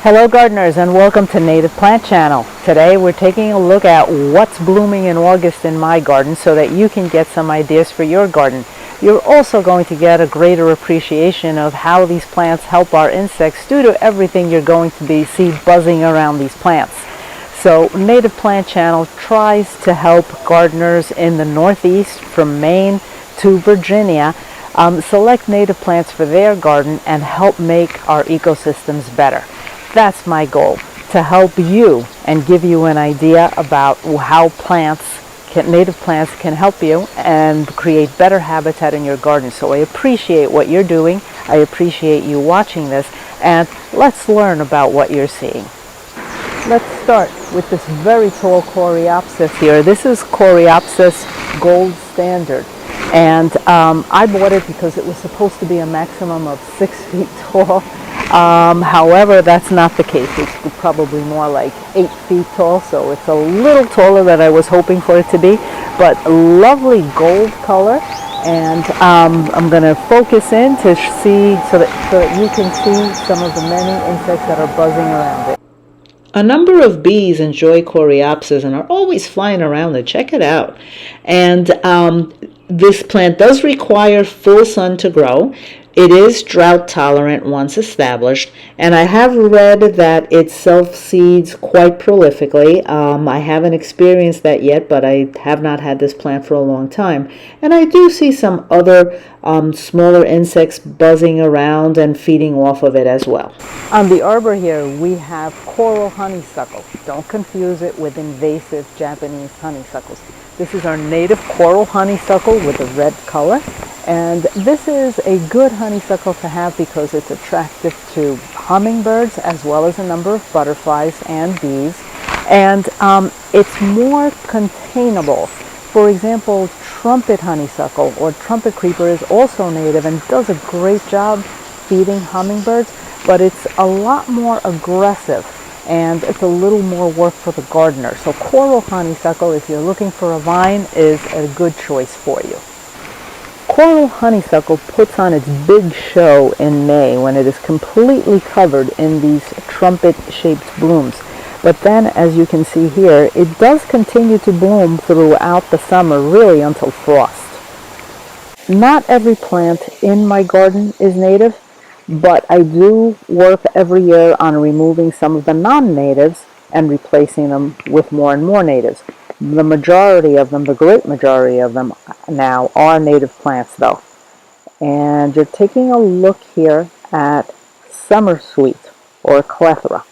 Hello gardeners, and welcome to Native Plant Channel. Today we're taking a look at what's blooming in August in my garden so that you can get some ideas for your garden. You're also going to get a greater appreciation of how these plants help our insects due to everything you're going to see buzzing around these plants. So Native Plant Channel tries to help gardeners in the Northeast from Maine to Virginia select native plants for their garden and help make our ecosystems better. That's my goal, to help you and give you an idea about how native plants can help you and create better habitat in your garden. So I appreciate what you're doing. I appreciate you watching this, and let's learn about what you're seeing. Let's start with this very tall Coreopsis here. This is Coreopsis Gold Standard. And I bought it because it was supposed to be a maximum of 6 feet tall. However, that's not the case. It's probably more like 8 feet tall, so it's a little taller than I was hoping for it to be, but lovely gold color. And I'm going to focus in to see so that you can see some of the many insects that are buzzing around it. A number of bees enjoy Coreopsis and are always flying around it. Check it out. And this plant does require full sun to grow. It is drought tolerant once established, and I have read that it self-seeds quite prolifically. I haven't experienced that yet, but I have not had this plant for a long time. And I do see some other smaller insects buzzing around and feeding off of it as well. On the arbor here, we have coral honeysuckle. Don't confuse it with invasive Japanese honeysuckles. This is our native coral honeysuckle with a red color. And this is a good honeysuckle to have because it's attractive to hummingbirds as well as a number of butterflies and bees. And it's more containable. For example, trumpet honeysuckle or trumpet creeper is also native and does a great job feeding hummingbirds, but it's a lot more aggressive and it's a little more work for the gardener. So coral honeysuckle, if you're looking for a vine, is a good choice for you. Coral honeysuckle puts on its big show in May when it is completely covered in these trumpet-shaped blooms. But then, as you can see here, it does continue to bloom throughout the summer, really until frost. Not every plant in my garden is native, but I do work every year on removing some of the non-natives and replacing them with more and more natives. The majority of them, the great majority of them now, are native plants though. And you're taking a look here at summersweet or Clethra.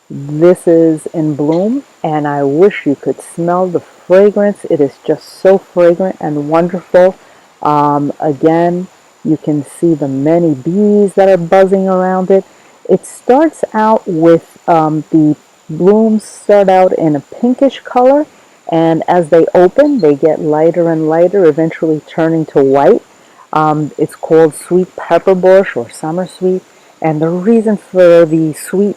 This is in bloom, and I wish you could smell the fragrance. It is just so fragrant and wonderful. Again, you can see the many bees that are buzzing around it. It starts out with the blooms start out in a pinkish color, and as they open, they get lighter and lighter, eventually turning to white. It's called sweet pepper bush or summer sweet, and the reason for the sweet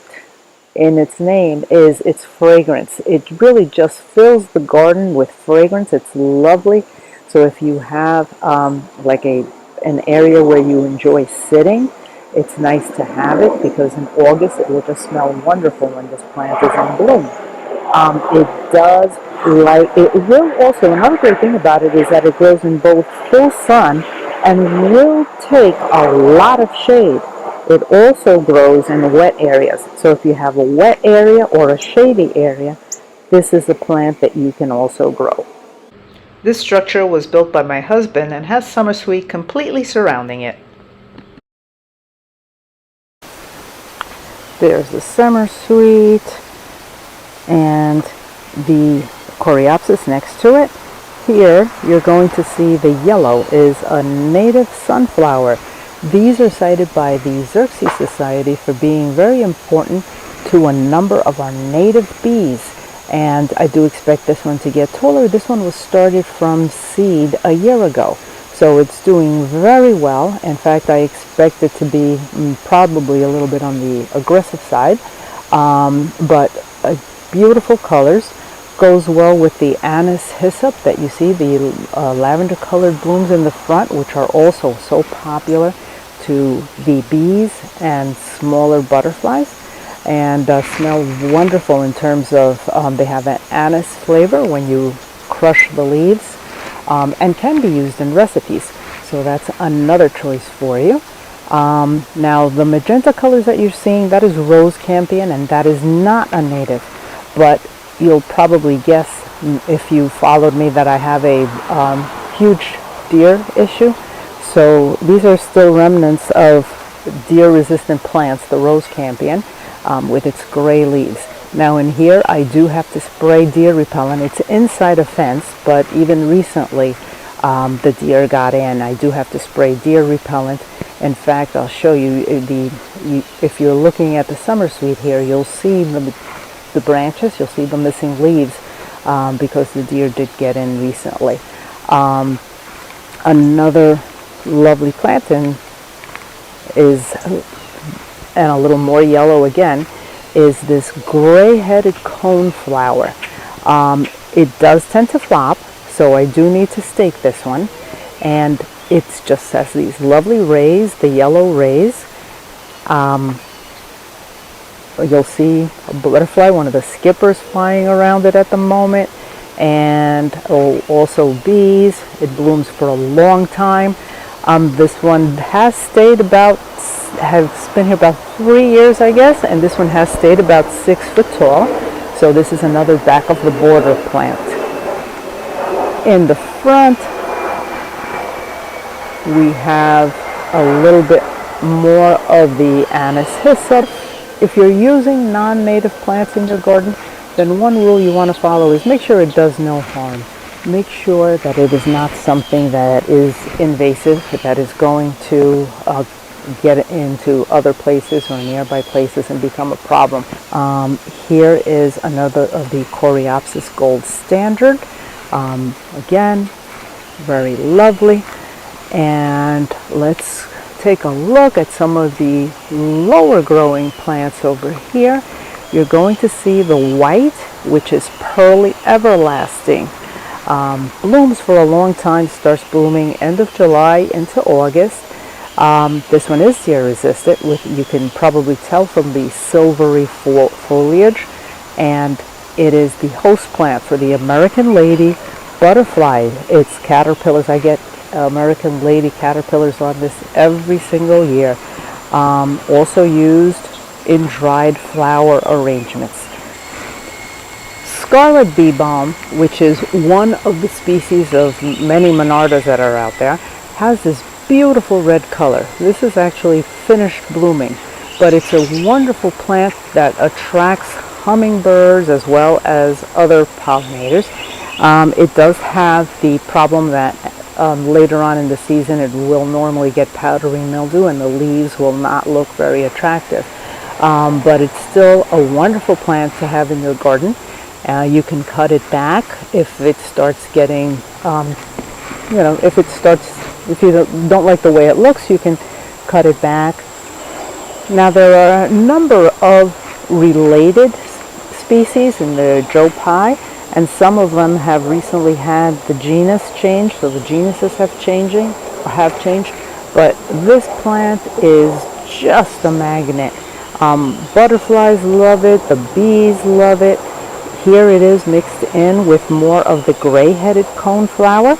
in its name is its fragrance. It really just fills the garden with fragrance. It's lovely. So if you have like an area where you enjoy sitting, it's nice to have it because in August it will just smell wonderful when this plant is in bloom. It will also, another great thing about it is that it grows in both full sun and will take a lot of shade. It also grows in wet areas. So if you have a wet area or a shady area, this is a plant that you can also grow. This structure was built by my husband and has summersweet completely surrounding it. There's the summersweet and the Coreopsis next to it. Here you're going to see the yellow is a native sunflower. These are cited by the Xerces Society for being very important to a number of our native bees. And I do expect this one to get taller. This one was started from seed a year ago. So it's doing very well. In fact, I expect it to be probably a little bit on the aggressive side. But beautiful colors. Goes well with the anise hyssop that you see, the lavender colored blooms in the front, which are also so popular to the bees and smaller butterflies. and smell wonderful in terms of they have an anise flavor when you crush the leaves, and can be used in recipes. So that's another choice for you. Now the magenta colors that you're seeing, that is rose campion, and that is not a native, but you'll probably guess if you followed me that I have a huge deer issue. So these are still remnants of deer resistant plants, the rose campion, with its gray leaves. Now in here I do have to spray deer repellent. It's inside a fence, but even recently the deer got in. I do have to spray deer repellent. In fact, I'll show you if you're looking at the summersweet here, you'll see the branches, you'll see the missing leaves because the deer did get in recently. Another lovely planting is, and a little more yellow again, is this gray-headed coneflower. It does tend to flop, so I do need to stake this one, and it just has these lovely rays, the yellow rays. You'll see a butterfly, one of the skippers, flying around it at the moment, and also bees. It blooms for a long time. This one has stayed has been here about 3 years, I guess, and this one has stayed about 6 foot tall. So this is another back of the border plant. In the front, we have a little bit more of the anise hyssop. If you're using non-native plants in your garden, then one rule you want to follow is make sure it does no harm. Make sure that it is not something that is invasive, that is going to get into other places or nearby places and become a problem. Here is another of the Coreopsis gold standard. Again, very lovely. And let's take a look at some of the lower growing plants over here. You're going to see the white, which is pearly everlasting. Blooms for a long time, starts blooming end of July into August. This one is deer resistant, you can probably tell from the silvery foliage, and it is the host plant for the American lady butterfly. It's caterpillars. I get American lady caterpillars on this every single year. Also used in dried flower arrangements. Scarlet bee balm, which is one of the species of many monardas that are out there, has this beautiful red color. This is actually finished blooming, but it's a wonderful plant that attracts hummingbirds as well as other pollinators. It does have the problem that later on in the season it will normally get powdery mildew and the leaves will not look very attractive. But it's still a wonderful plant to have in your garden. You can cut it back if it starts getting, if you don't like the way it looks, you can cut it back. Now there are a number of related species in the Joe-Pye, and some of them have recently had the genus change, so the genuses have changed. But this plant is just a magnet. Butterflies love it, the bees love it. Here it is mixed in with more of the gray-headed coneflower.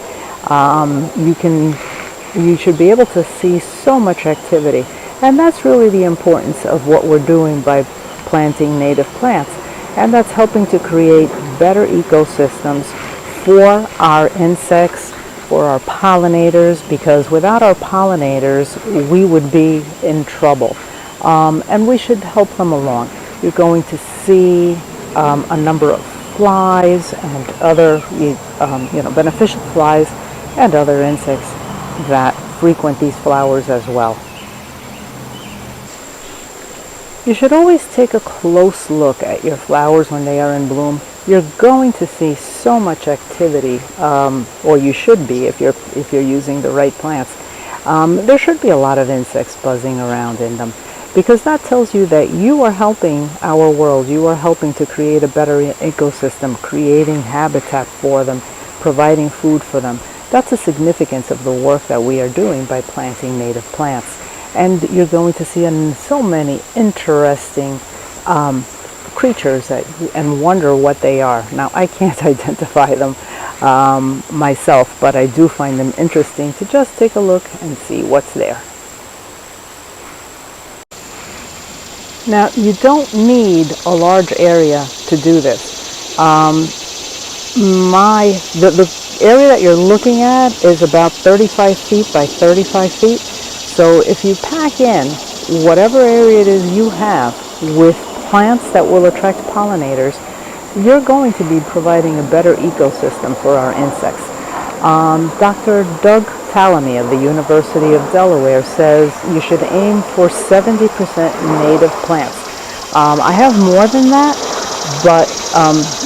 You should be able to see so much activity, and that's really the importance of what we're doing by planting native plants, and that's helping to create better ecosystems for our insects, for our pollinators, because without our pollinators we would be in trouble, and we should help them along. You're going to see a number of flies and other beneficial flies and other insects that frequent these flowers as well. You should always take a close look at your flowers when they are in bloom. You're going to see so much activity, or you should be if you're using the right plants. There should be a lot of insects buzzing around in them, because that tells you that you are helping our world. You are helping to create a better ecosystem, creating habitat for them, providing food for them. That's the significance of the work that we are doing by planting native plants. And you're going to see so many interesting creatures and wonder what they are. Now, I can't identify them myself, but I do find them interesting to just take a look and see what's there. Now, you don't need a large area to do this. The area that you're looking at is about 35 feet by 35 feet. So if you pack in whatever area it is you have with plants that will attract pollinators, you're going to be providing a better ecosystem for our insects. Dr. Doug Tallamy of the University of Delaware says you should aim for 70% native plants. I have more than that, but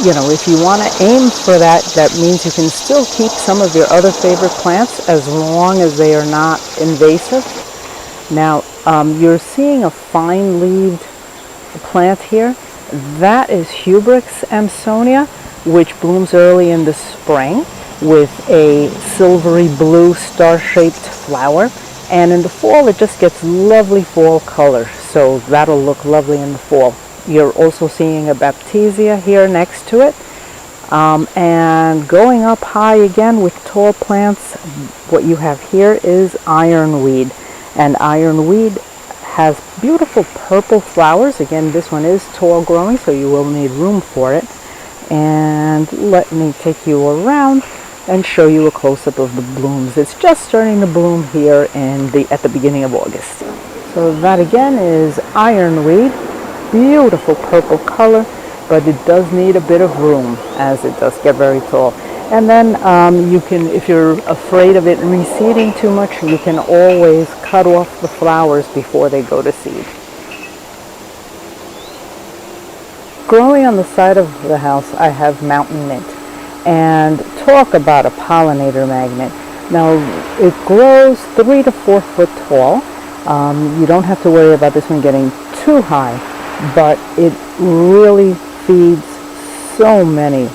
you know, if you want to aim for that, that means you can still keep some of your other favorite plants as long as they are not invasive. Now, you're seeing a fine-leaved plant here. That is Hubricht's Amsonia, which blooms early in the spring with a silvery blue star-shaped flower, and in the fall it just gets lovely fall color, so that'll look lovely in the fall. You're also seeing a baptisia here next to it, and going up high again with tall plants, what you have here is ironweed, and ironweed has beautiful purple flowers. Again, this one is tall growing, so you will need room for it. And let me take you around and show you a close-up of the blooms. It's just starting to bloom here at the beginning of August. So that again is ironweed. Beautiful purple color, but it does need a bit of room as it does get very tall. And then you can, if you're afraid of it reseeding too much, you can always cut off the flowers before they go to seed. Growing on the side of the house, I have mountain mint. And talk about a pollinator magnet. Now, it grows 3 to 4 foot tall. You don't have to worry about this one getting too high, but it really feeds so many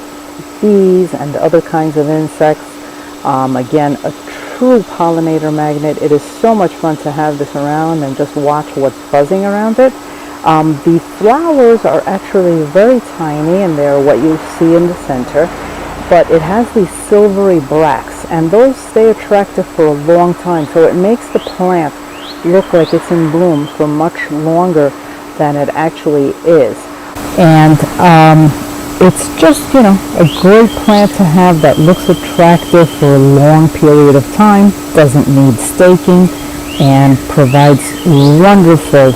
bees and other kinds of insects. Again, a true pollinator magnet. It is so much fun to have this around and just watch what's buzzing around it. The flowers are actually very tiny, and they're what you see in the center, but it has these silvery bracts, and those stay attractive for a long time, so it makes the plant look like it's in bloom for much longer than it actually is. And it's just, you know, a great plant to have that looks attractive for a long period of time, doesn't need staking, and provides wonderful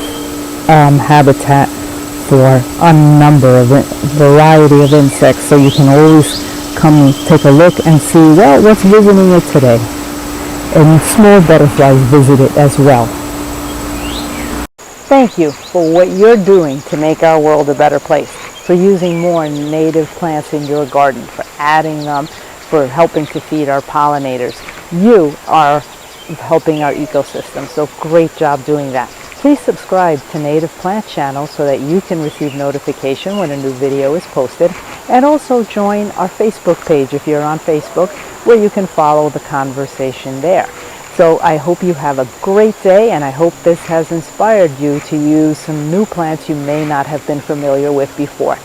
habitat for a variety of insects. So you can always come and take a look and see, well, what's visiting it today. And small butterflies visit it as well. Thank you for what you're doing to make our world a better place, for using more native plants in your garden, for adding them, for helping to feed our pollinators. You are helping our ecosystem, so great job doing that. Please subscribe to Native Plant Channel so that you can receive notification when a new video is posted, and also join our Facebook page if you're on Facebook, where you can follow the conversation there. So I hope you have a great day, and I hope this has inspired you to use some new plants you may not have been familiar with before.